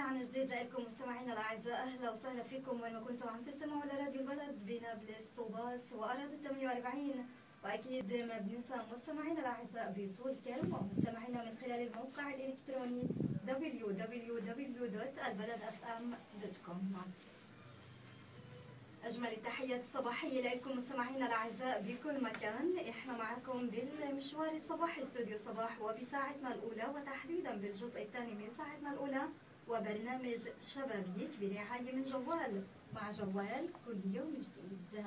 عن جديد لكم مستمعينا الاعزاء، اهلا وسهلا فيكم وين ما كنتم عم تسمعوا لراديو البلد بنابلس طوباس واراضي 48. واكيد ما بننسى مستمعينا الاعزاء بطول كرم ومستمعينا من خلال الموقع الالكتروني www.albaladfm.com. أجمل التحيات الصباحية لكم مستمعينا الأعزاء بكل مكان. إحنا معكم بالمشوار الصباحي استوديو الصباح وبساعتنا الأولى وتحديدا بالجزء الثاني من ساعتنا الأولى وبرنامج شبابيك برعاية من جوال مع جوال كل يوم جديد.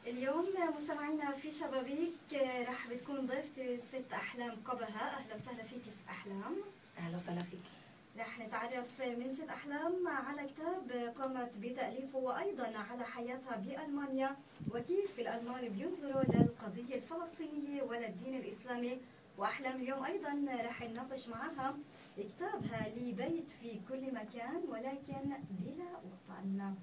اليوم مستمعينا في شبابيك رح بتكون ضيفتي ست أحلام قبها. أهلا وسهلا فيك ست أحلام. أهلا وسهلا فيك. رح نتعرف من ست أحلام على كتاب قامت بتأليفه وأيضا على حياتها بألمانيا وكيف الألمان بينظروا للقضية الفلسطينية وللدين الإسلامي. وأحلام اليوم أيضا رح نناقش معها كتابها لبيت في كل مكان ولكن بلا وطن.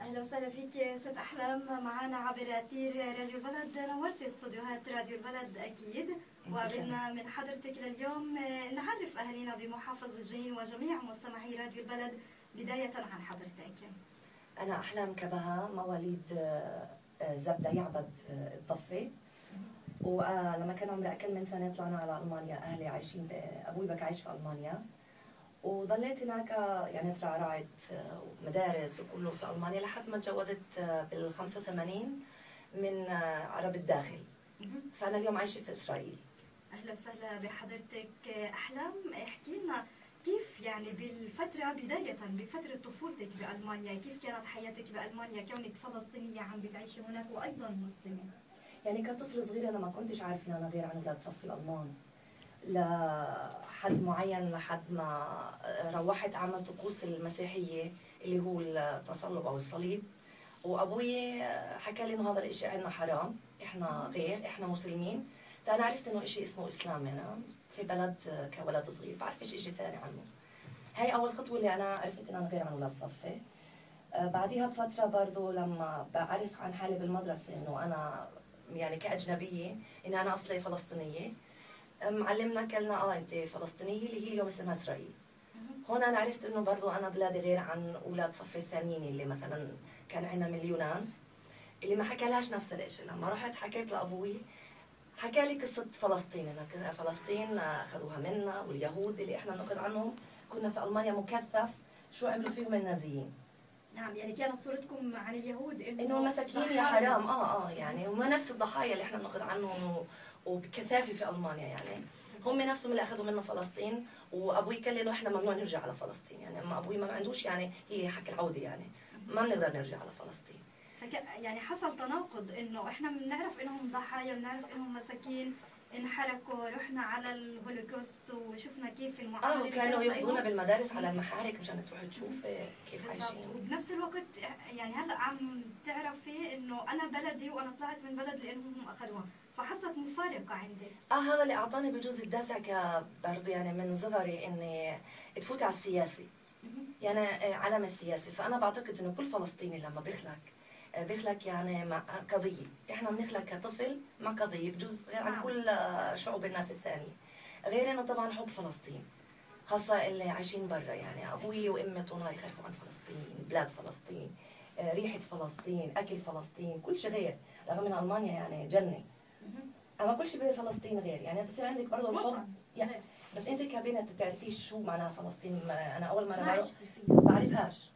أهلا وسهلا فيك ست أحلام معنا عبر أثير راديو البلد. نورتي استوديوهات راديو البلد أكيد. وبدنا من حضرتك لليوم نعرف أهالينا بمحافظة جين وجميع مستمعي راديو البلد بداية عن حضرتك. أنا أحلام كبها، مواليد زبدة يعبد الضفة. ولما كان عمري أقل من سنة طلعنا على ألمانيا. أهلي عايشين، أبوي بك عايش في ألمانيا وظليت هناك يعني ترعرعت مدارس وكله في ألمانيا لحد ما تجوزت بال 85 من عرب الداخل. فأنا اليوم عايشة في إسرائيل. أهلا وسهلا بحضرتك أحلام. احكي لنا كيف يعني بالفترة بداية بفترة طفولتك بألمانيا، كيف كانت حياتك بألمانيا كونك فلسطينية عم بتعيشي هناك وأيضا مسلمة؟ يعني كطفل صغير أنا ما كنتش عارفة أنا غير عن أولاد صف الألمان لحد معين، لحد ما روحت عملت طقوس المسيحية اللي هو التصلب أو الصليب. وأبوي حكى لي إنه هذا الإشي عندنا حرام، إحنا غير، إحنا مسلمين. فأنا عرفت إنه إشي اسمه إسلام. أنا في بلد كولد صغير بعرفش إشي ثاني عنه. هاي أول خطوة اللي أنا عرفت إن أنا غير عن أولاد صفي. بعدها بفترة برضو لما بعرف عن حالي بالمدرسة إنه أنا يعني كأجنبية إن أنا أصلي فلسطينية، معلمنا كلنا أنت فلسطينية اللي هي اليوم اسمها إسرائيل. هون أنا عرفت إنه برضو أنا بلادي غير عن أولاد صفي الثانيين اللي مثلا كان عندنا من اليونان اللي ما حكالهاش نفس الإشي. لما رحت حكيت لأبوي حكى لي قصة فلسطين، أنا فلسطين أخذوها منا واليهود اللي إحنا بنأخذ عنهم كنا في ألمانيا مكثف شو عملوا فيهم النازيين. نعم، يعني كانت صورتكم عن اليهود إنه مساكين يا حرام. يعني هم نفس الضحايا اللي إحنا بنأخذ عنهم وبكثافة في ألمانيا. يعني هم نفسهم اللي أخذوا منا فلسطين. وأبوي قال لي إنه إحنا ممنوع نرجع على فلسطين. يعني أما أبوي ما عندوش يعني هي حق العودة، يعني ما بنقدر نرجع على فلسطين. يعني حصل تناقض انه احنا بنعرف انهم ضحايا، بنعرف انهم مساكين انحرقوا، رحنا على الهولوكوست وشفنا كيف المعامله كانوا ياخذونا بالمدارس على المحارك مشان تروح تشوف كيف عايشين. وبنفس الوقت يعني هلا عم تعرفي انه انا بلدي وانا طلعت من بلد لانهم اخذوها، فحصلت مفارقه عندي. هذا اللي اعطاني بجوز الدافع برضه يعني من صغري اني تفوت على السياسي، يعني عالم السياسي. فانا بعتقد انه كل فلسطيني لما بيخلق يعني مع قضية، احنا بنخلق كطفل مع قضية بجوز غير عن كل شعوب الناس الثانية. غير انه طبعا حب فلسطين، خاصة اللي عايشين برا. يعني ابوي وامي طول النهار يخافوا عن فلسطين، بلاد فلسطين، ريحة فلسطين، اكل فلسطين، كل شيء غير. رغم ان المانيا يعني جنة، اما كل شيء بفلسطين غير. يعني بصير عندك برضه الحب يعني. بس انت كبنت بتعرفيش شو معناها فلسطين. انا اول مرة ما بعرفهاش.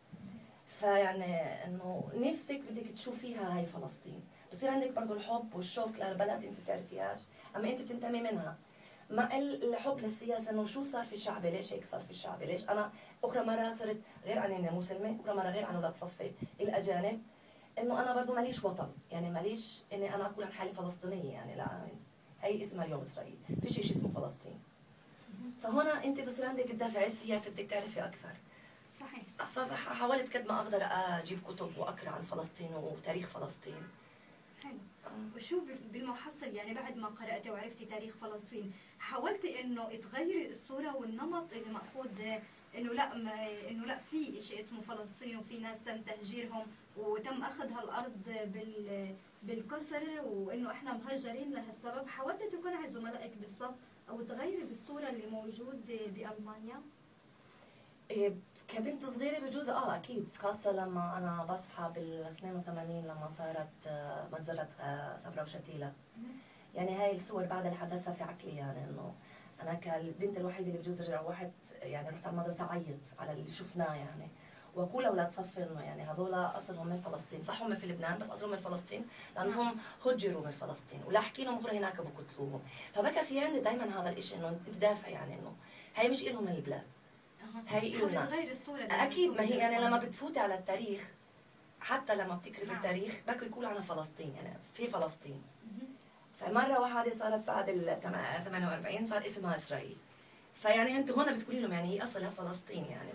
فيعني انه نفسك بدك تشوفيها هاي فلسطين، بصير عندك برضه الحب والشوق للبلد انت بتعرفيهاش اما انت بتنتمي منها. مع الحب للسياسه انه شو صار في الشعب، ليش هيك صار في الشعب، ليش انا اخرى مره صرت غير عن اني مسلمه، اخرى مره غير عن اولاد صفي الاجانب، انه انا برضه ماليش وطن. يعني ماليش اني انا اقول عن حالي فلسطينيه. يعني لا، هي اسمها اليوم اسرائيل، فيش شيء اسمه فلسطين. فهنا انت بصير عندك الدافع السياسي، بدك تعرفي اكثر. صحيح. فحاولت قد ما اقدر اجيب كتب واقرا عن فلسطين وتاريخ فلسطين. حلو. وشو بالمحصل يعني بعد ما قرأتي وعرفتي تاريخ فلسطين حاولتي انه تغيري الصورة والنمط اللي مأخوذ انه لا في شيء اسمه فلسطين وفي ناس تم تهجيرهم وتم اخذ هالارض بالكسر وانه احنا مهجرين لهالسبب؟ حاولتي تقنعي زملائك بالصف او تغيري بالصوره اللي موجود بألمانيا؟ إيه، كبنت صغيرة بجوز اكيد، خاصة لما انا بصحى بال 82 لما صارت مجزرة صبرا وشتيلة. يعني هاي الصور بعد الحدث في عقلي، يعني انه انا كالبنت الوحيدة اللي بجوز روحت، يعني رحت على المدرسة عيط على اللي شفناه يعني. وكل اولاد صفي انه يعني هذول اصلهم من فلسطين، صح هم في لبنان بس اصلهم من فلسطين لانهم هجروا من فلسطين ولاحقينهم مخر هناك بقتلوهم. فبكى في عندي دائما هذا الشيء انه تدافع، يعني انه هي مش الهم البلاد، هي إلنا. تغير الصورة اكيد، ما هي يعني لما بتفوتي على التاريخ، حتى لما بتقري بالتاريخ بكوا يقولوا عن فلسطين، يعني في فلسطين. فمره واحده صارت بعد ال 48 صار اسمها اسرائيل. فيعني انت هون بتقولي لهم يعني هي اصلها فلسطين، يعني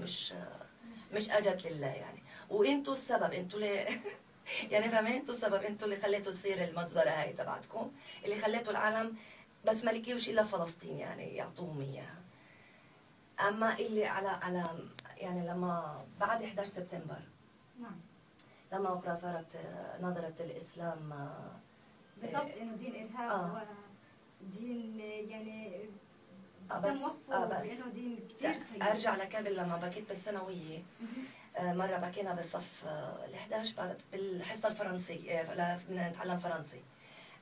مش اجت لله يعني. وانتوا السبب، انتوا اللي يعني فاهمين، انتوا السبب، انتوا اللي خليتوا تصير المجزره هاي تبعتكم، اللي خليتوا العالم بس ما لقيوش الا فلسطين يعني يعطوهم اياها. اما اللي على يعني لما بعد 11 سبتمبر، نعم، لما أخرى صارت نظرة الإسلام بالضبط انه دين ارهاب ودين يعني بس تم وصفه بس بانه دين كثير سيء. ارجع لقبل لما بكيت بالثانويه، مره بكينا بالصف ال11 بالحصه الفرنسيه، نتعلم فرنسي.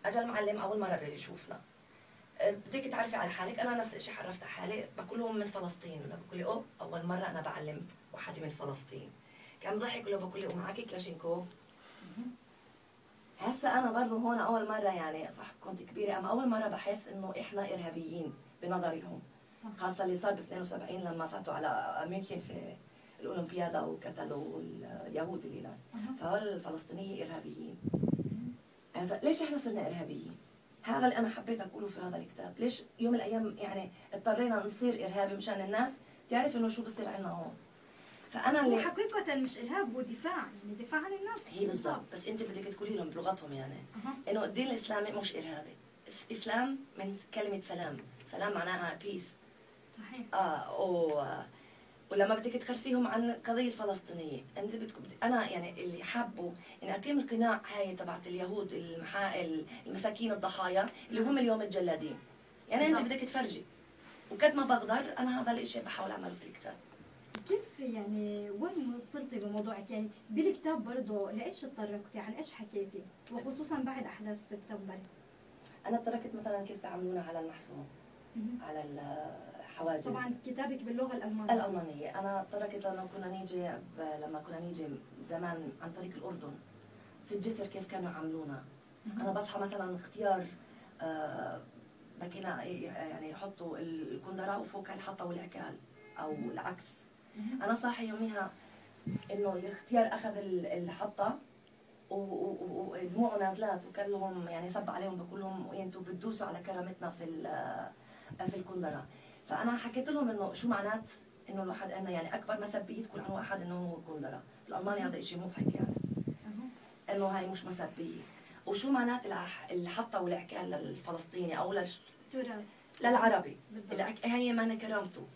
اجى المعلم اول مره بيشوفنا، بدك تعرفي على حالك؟ انا نفس الشيء عرفت على حالي، بقول لهم من فلسطين. بقول لي اوه اول مره انا بعلم وحده من فلسطين. كان ضحك له، بقول لي ومعك كلاشينكوف؟ هسه انا برضه هون اول مره، يعني صح كنت كبيره اما اول مره بحس انه احنا ارهابيين بنظرهم. خاصه اللي صار ب 72 لما فاتوا على ميونخن في الاولمبيادا وقتلوا اليهود اللي هناك، فهول الفلسطينيين ارهابيين. هسه ليش احنا صرنا ارهابيين؟ هذا اللي انا حبيت اقوله في هذا الكتاب. ليش يوم من الايام يعني اضطرينا نصير ارهابي مشان الناس تعرف انه شو بصير عندنا هون؟ فانا هو حقيقة مش إرهاب، هو دفاع، يعني دفاع عن النفس. هي بالضبط، بس أنت بدك تقولي لهم بلغتهم يعني إنه الدين الإسلامي مش إرهابي. إسلام من كلمة سلام، سلام معناها بيس. صحيح. ولما بدك تخلفيهم عن القضية الفلسطينية، أنت أنا يعني اللي حابه إني أقيم القناع هاي تبعت اليهود المساكين الضحايا اللي هم اليوم متجلدين. يعني أنت بدك تفرجي، وقد ما بقدر أنا هذا الشيء بحاول أعمله في الكتاب. كيف يعني وين وصلتي بموضوعك؟ يعني بالكتاب برضه لإيش تطرقتي؟ عن إيش حكيتي؟ وخصوصا بعد أحداث سبتمبر. أنا تركت مثلا كيف تعاملونا على المحسوم، على الحواجز. طبعا كتابك باللغة الألمانية. الألمانية. أنا تركت لما كنا نيجي زمان عن طريق الأردن في الجسر كيف كانوا يعاملونا. أنا بصحى مثلا اختيار بكينا يعني يحطوا الكندرة وفوق الحطة والعكال أو العكس. أنا صاحي يوميها إنه الاختيار أخذ الحطة ودموعه نازلات، وكان لهم يعني صب عليهم بقول لهم انتوا بتدوسوا على كرامتنا في الكندرة. فانا حكيت لهم انه شو معنات انه الواحد عندنا يعني اكبر مسبيه تقول عن واحد انه هو كندرة. بالالماني هذا شيء مضحك يعني، انه هاي مش مسبيه. وشو معنات الحطه والعكال للفلسطيني او للعربي، هي معنى كرامته.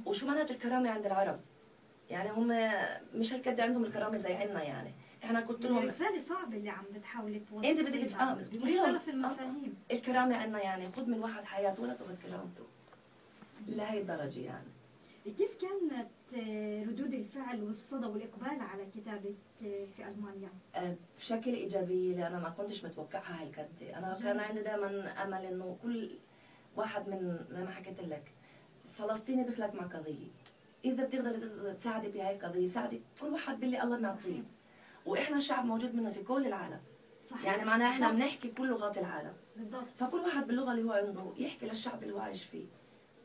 وشو معنات الكرامه عند العرب؟ يعني هم مش هالقد عندهم الكرامه زي عندنا. يعني احنا قلت لهم رسالة صعبة اللي عم بتحاولي توصليها، انت بدك تفهم بمختلف المفاهيم. الكرامه عندنا يعني خذ من واحد حياته ولا تاخذ كرامته لهي الدرجه. يعني كيف كانت ردود الفعل والصدى والإقبال على كتابك في ألمانيا؟ بشكل إيجابي، لأن أنا ما كنتش متوقعها هالقد. أنا كان عندي دائما أمل إنه كل واحد من زي ما حكيت لك فلسطيني بيخلق مع قضية، إذا بتقدر تساعدي بهاي القضية ساعدي. كل واحد باللي الله معطيه، وإحنا شعب موجود منا في كل العالم. صحيح. يعني معناها إحنا بنحكي كل لغات العالم بالضبط. فكل واحد باللغة اللي هو عنده يحكي للشعب اللي هو عايش فيه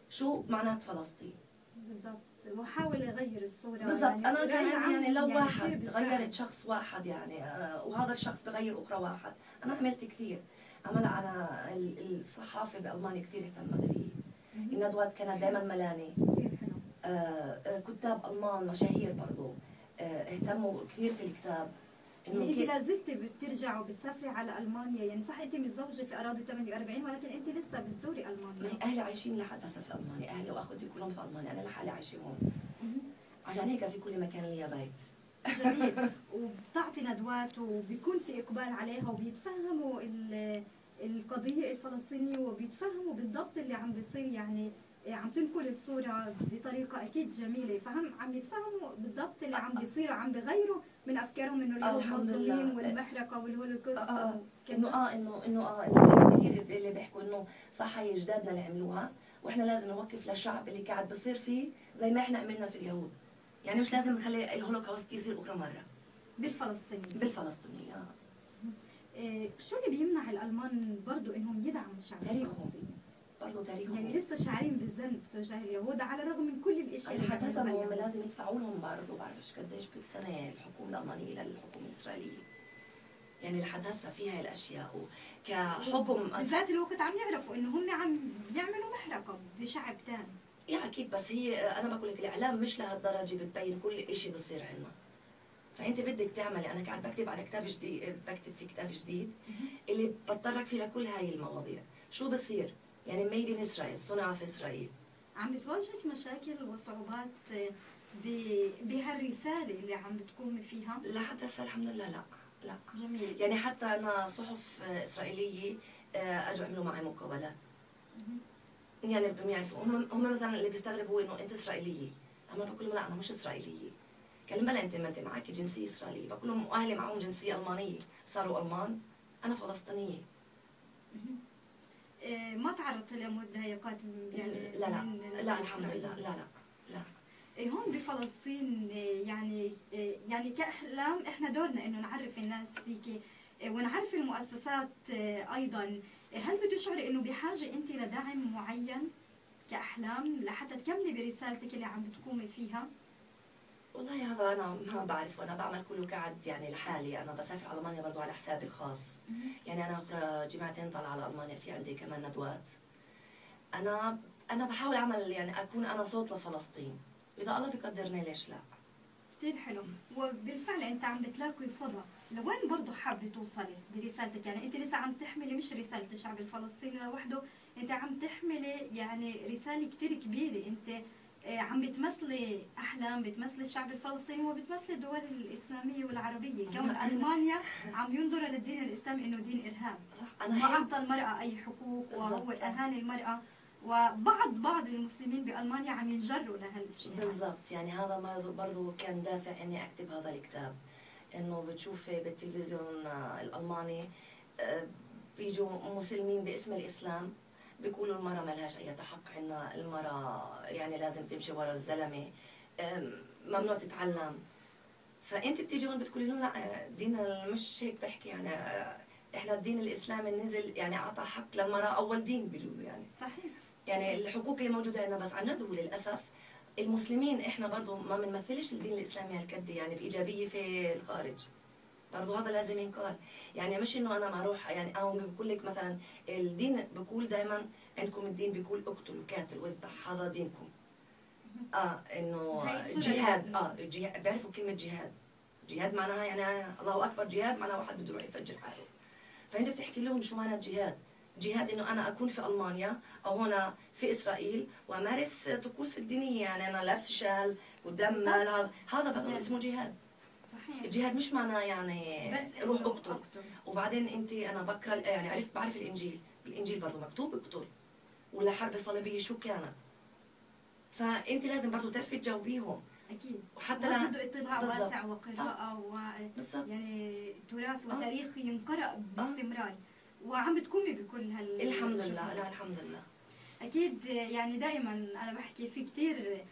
شو معنات فلسطين بالضبط، وحاول يغير الصورة بالضبط. يعني أنا كمان يعني لو يعني واحد غيرت شخص واحد يعني وهذا الشخص بغير أخرى واحد، أنا عملت كثير. أما لا، أنا الصحافة بألمانيا كثير اهتمت فيه. الندوات كانت دائما ملاني. كتاب ألمان مشاهير برضو اهتموا كثير في الكتاب. يعني انت لازلت بترجع وبتسافري على المانيا؟ يعني صح انت متزوجه في اراضي 48 ولكن انت لسه بتزوري المانيا. اهلي عايشين لحد هسه في المانيا، اهلي واخوتي كلهم في المانيا، انا لحالي عايشه هون. عشان هيك في كل مكان لي بيت. جميل. وبتعطي ندوات وبيكون في اقبال عليها وبيتفهموا القضية الفلسطينية وبيتفهموا بالضبط اللي عم بيصير، يعني عم تنقل الصورة بطريقة أكيد جميلة، عم يتفهموا بالضبط اللي عم بيصير، وعم بغيروا من أفكارهم إنه اليهود الحمد مظلومين لله. والمحرقة والهولوكوست انه كثير اللي بيحكوا انه صح هي اجدادنا اللي عملوها، واحنا لازم نوقف للشعب اللي قاعد بصير فيه زي ما احنا عملنا في اليهود. يعني مش لازم نخلي الهولوكوست يصير اخرى مره بالفلسطينيين. شو اللي بيمنع الألمان برضو إنهم يدعموا الشعب الفلسطيني؟ برضه تاريخهم يعني لسه شاعرين بالذنب تجاه اليهود على الرغم من كل الاشياء اللي حتى بيعملوها. هم لازم يدفعوا لهم برضه، بعرفش قديش بالسنه الحكومه الالمانيه للحكومه الاسرائيليه. يعني لحد هسه فيها الاشياء كحكم بذات الوقت عم يعرفوا انه هم عم يعملوا محرقه بشعب ثاني. يا اكيد، بس هي انا بقول لك الاعلام مش لهالدرجه بتبين كل شيء بصير عندنا. فانت بدك تعملي، انا قاعد بكتب على كتاب جديد، بكتب في كتاب جديد اللي بتطرق فيه لكل هاي المواضيع. شو بصير؟ يعني ميد ان اسرائيل، صنع في اسرائيل. عم بتواجهك مشاكل وصعوبات بهالرساله اللي عم بتقومي فيها؟ لحد هسه الحمد لله لا. جميل. يعني حتى انا صحف اسرائيليه اجوا عملوا معي مقابلات. يعني بدهم يعرفوا، هم مثلا اللي بيستغربوا انه انت اسرائيليه. انا بقول لهم لا انا مش اسرائيليه. قال لي بلا انت ما انت معك جنسيه اسرائيليه. بقول لهم اهلي معهم جنسيه المانيه صاروا المان، انا فلسطينيه. ما تعرضت لمضايقات يعني لا من الحمد لله لا. هون بفلسطين يعني كأحلام احنا دورنا انه نعرف الناس فيكي ونعرف المؤسسات ايضا. هل بتشعري انه بحاجه انت لدعم معين كأحلام لحتى تكملي برسالتك اللي عم بتقومي فيها؟ والله هذا انا ما بعرف، وانا بعمل كله قاعد يعني لحالي. انا بسافر على المانيا برضه على حسابي الخاص. يعني انا اخر جمعتين طالعه على المانيا، في عندي كمان ندوات. انا بحاول اعمل يعني اكون انا صوت لفلسطين، اذا الله بيقدرني ليش لا. كثير حلو، وبالفعل انت عم بتلاقي صدى. لوين برضه حابه توصلي برسالتك؟ يعني انت لسه عم تحملي مش رساله الشعب الفلسطيني لوحده، انت عم تحملي يعني رساله كثير كبيره. انت عم بتمثلي احلام، بتمثلي الشعب الفلسطيني وبتمثلي الدول الاسلاميه والعربيه. كون المانيا عم ينظروا للدين الاسلامي انه دين ارهاب، ما اعطى المراه اي حقوق وهو اهان المراه، وبعض المسلمين بألمانيا عم ينجروا لهالشيء. بالضبط. يعني هذا برضه كان دافع اني اكتب هذا الكتاب. انه بتشوفي بالتلفزيون الالماني بيجوا مسلمين باسم الاسلام بيقولوا المرأة ما لهاش اي حق عنا، المرأة يعني لازم تمشي ورا الزلمه، ممنوع تتعلم. فانت بتيجي هون بتقولي لهم لا ديننا مش هيك بحكي. يعني احنا الدين الاسلامي نزل يعني اعطى حق للمرأة، اول دين بجوز يعني. صحيح. يعني الحقوق اللي موجوده عندنا، بس عن جد وللاسف المسلمين احنا برضه ما بنمثلش الدين الاسلامي هالقد يعني بايجابيه في الخارج. برضه هذا لازم ينقال. يعني مش انه انا ما اروح يعني بقول لك مثلا الدين بقول دائما عندكم الدين بيقول اقتل وقاتل واذبح، هذا دينكم. انه جهاد. جهاد، بيعرفوا كلمه جهاد. جهاد معناها يعني الله اكبر، جهاد معناها واحد بده يروح يفجر حاله. فانت بتحكي لهم شو معنى جهاد؟ جهاد انه انا اكون في المانيا او هنا في اسرائيل وامارس طقوس الدينيه. يعني انا لابسه شال قدام هذا اسمه جهاد. صحيح. الجهاد مش معناه يعني بس روح اقتل. وبعدين انت انا بقرا يعني بعرف الانجيل، بالانجيل برضه مكتوب اقتل، ولا حرب صليبيه شو كانت. فانت لازم برضه تعرفي تجاوبيهم. اكيد. وحتى بده اطلاع واسع وقراءه يعني تراث وتاريخ ينقرأ باستمرار. وعم بتقومي بكل الحمد لله. لا الحمد لله. اكيد. يعني دائما انا بحكي في كثير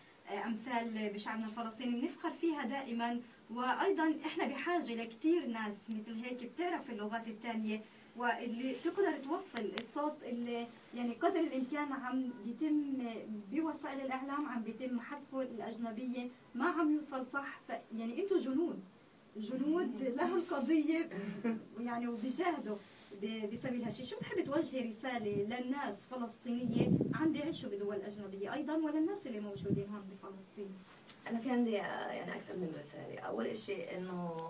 امثال بشعبنا الفلسطيني بنفخر فيها دائما، وايضا احنا بحاجه لكثير ناس مثل هيك بتعرف اللغات الثانيه واللي تقدر توصل الصوت اللي يعني قدر الامكان عم بيتم بوسائل الاعلام عم بيتم حذفه الاجنبيه، ما عم يوصل صح. يعني انتم جنود لهم قضيه يعني وبيجاهدوا بسبيل هالشيء. شو بتحبي توجهي رساله للناس فلسطينيه عم بيعيشوا بدول اجنبيه ايضا وللناس اللي موجودين هون بفلسطين؟ انا في عندي يعني اكثر من رساله. اول شيء انه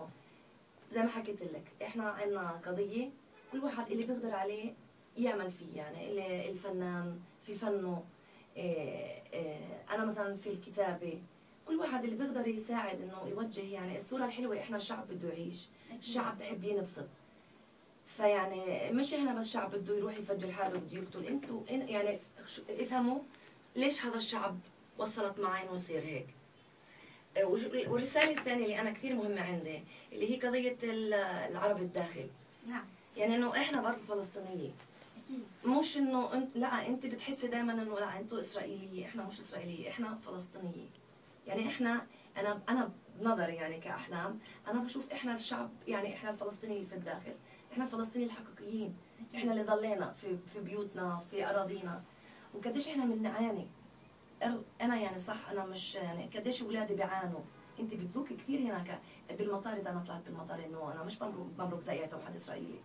زي ما حكيت لك احنا عندنا قضيه كل واحد اللي بيقدر عليه يعمل فيه. يعني اللي الفنان في فنه، انا مثلا في الكتابه، كل واحد اللي بيقدر يساعد انه يوجه يعني الصوره الحلوه. احنا الشعب بده يعيش، الشعب بحب ينبسط. فيعني مش هنا بس الشعب بده يروح يفجر حاله بده يقتل، انتوا يعني افهموا ليش هذا الشعب وصلت معه انه يصير هيك. والرساله الثانيه اللي انا كثير مهمه عندي اللي هي قضيه العرب الداخل. نعم. يعني انه احنا برضه فلسطينيه. اكيد. مش انه انت لا انت بتحسي دائما انه لا انتوا اسرائيليه، احنا مش اسرائيليه، احنا فلسطينيه. يعني احنا انا بنظري يعني كاحلام انا بشوف احنا الشعب، يعني احنا الفلسطينيين اللي في الداخل، احنا الفلسطينيين الحقيقيين، احنا اللي ضلينا في بيوتنا في اراضينا. وقديش احنا بنعاني. انا يعني صح انا مش يعني قديش اولادي بيعانوا. انت بتذوق كثير هناك بالمطار. اذا انا طلعت بالمطار انه انا مش بمرق زي اي واحد اسرائيلي،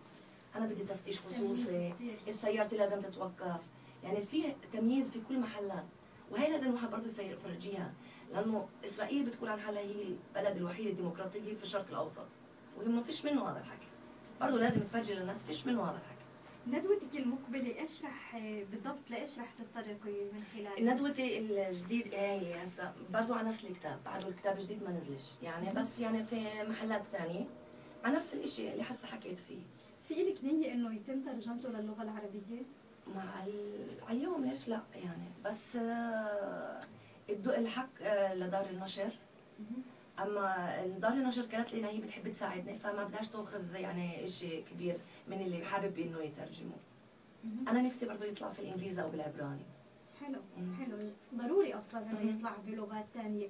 انا بدي تفتيش خصوصي، سيارتي لازم تتوقف. يعني في تمييز في كل محلات، وهي لازم الواحد برضه يفرجيها، لانه اسرائيل بتقول عن حالها هي البلد الوحيد الديمقراطيه في الشرق الاوسط، وهي ما فيش منه هذا الحكي. برضه لازم تفرجي للناس فيش منه هذا الحكي. ندوتك المقبله ايش رح بالضبط، لايش رح تتطرقي من خلالها؟ ندوتي الجديد هي هسه برضه على نفس الكتاب، بعده الكتاب الجديد ما نزلش يعني، بس يعني في محلات ثانيه على نفس الشيء اللي هسه حكيت فيه. في لك نيه انه يتم ترجمته للغه العربيه؟ على اليوم ليش لا يعني، بس الحق لدار النشر. اما دار النشر قالت لي هي بتحب تساعدني، فما بدهاش تاخذ يعني شيء كبير من اللي حابب انه يترجمه. انا نفسي برضه يطلع في الانجليزي او بالعبراني. حلو. حلو، ضروري اصلا انه يطلع بلغات ثانيه.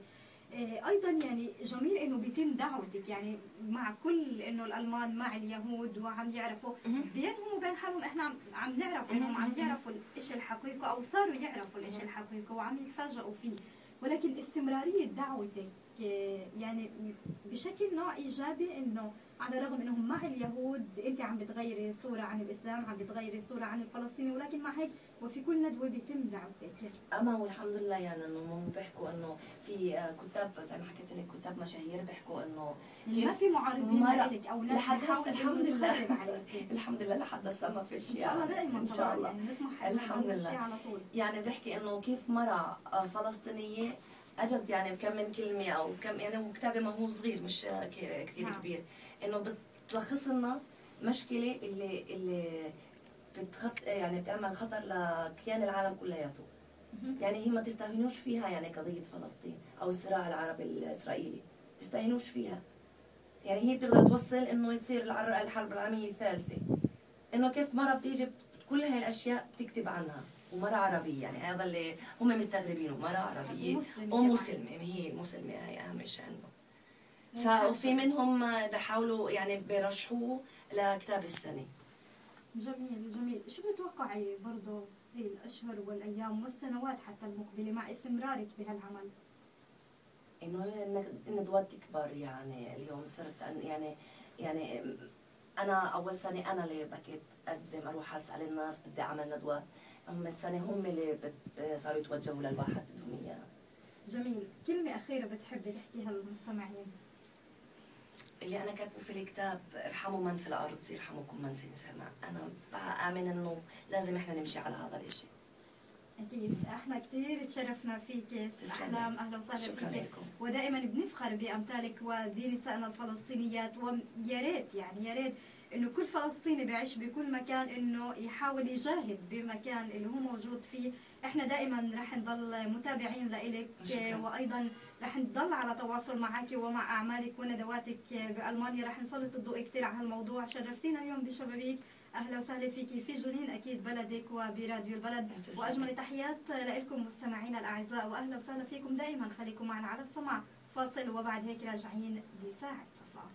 ايضا يعني جميل انه بيتم دعوتك، يعني مع كل انه الالمان مع اليهود وعم يعرفوا بينهم وبين حالهم، احنا عم نعرف انهم عم يعرفوا الشيء الحقيقي او صاروا يعرفوا الشيء الحقيقي وعم يتفاجئوا فيه، ولكن استمراريه دعوتك يعني بشكل نوع ايجابي، انه على الرغم انهم مع اليهود انت عم بتغيري صوره عن الاسلام، عم بتغيري صوره عن الفلسطيني، ولكن مع هيك وفي كل ندوه بيتم دعوتك. اما والحمد لله يعني انه بيحكوا انه في كتاب زي ما حكيت لك كتاب مشاهير بيحكوا انه ما في معارضين لك او ناس بحاول الحمد لله عليك. الحمد لله لحد هسه ما فيش ان شاء الله دائما ان شاء الله يعني نطمح الحمد لله على طول. يعني بحكي انه كيف مرة فلسطينية اجت يعني بكم من كلمة او كم يعني وكتابي ما هو صغير مش كثير كبير، انه بتلخص لنا مشكلة اللي يعني بتعمل خطر لكيان العالم كلياته. يعني هي ما تستهينوش فيها، يعني قضية فلسطين أو الصراع العربي الإسرائيلي تستهينوش فيها. يعني هي بتقدر توصل إنه يصير الحرب العالمية الثالثة، إنه كيف مرة بتيجي كل هاي الأشياء بتكتب عنها، ومرة عربية. يعني هذا اللي هم مستغربينه، مرة عربية ومسلمة، هي مسلمة هي أهم شيء عندهم. ففي منهم بحاولوا يعني بيرشحوه لكتاب السنة. جميل جميل. شو بتتوقعي برضه في الأشهر والأيام والسنوات حتى المقبلة مع استمرارك بهالعمل؟ إنه الندوات تكبر. يعني اليوم صرت يعني أنا أول سنة أنا اللي بكيت ألزم أروح أسأل الناس بدي أعمل ندوات، هم السنة هم اللي صاروا يتوجهوا للواحد بدهم إياه. جميل. كلمة أخيرة بتحبي تحكيها للمستمعين؟ اللي أنا كاتبه في الكتاب ارحموا من في الأرض يرحمكم من في السماء. أنا بآمن إنه لازم إحنا نمشي على هذا الشيء. أكيد. إحنا كثير تشرفنا فيك أحلام، أهلا وسهلا فيك، ودائما بنفخر بأمثالك وبنسائنا الفلسطينيات. ويا ريت يعني يا ريت إنه كل فلسطيني بيعيش بكل مكان إنه يحاول يجاهد بمكان اللي هو موجود فيه. إحنا دائما رح نضل متابعين لإلك، وأيضا رح نضل على تواصل معك ومع أعمالك وندواتك بألمانيا. رح نسلط الضوء كثير على هالموضوع. شرفتينا اليوم بشبابيك، اهلا وسهلا فيكي في جنين اكيد بلدك وبراديو البلد. واجمل تحيات لكم مستمعينا الاعزاء، واهلا وسهلا فيكم دائما. خليكم معنا على السماع. فاصل وبعد هيك راجعين بساعة صفاء.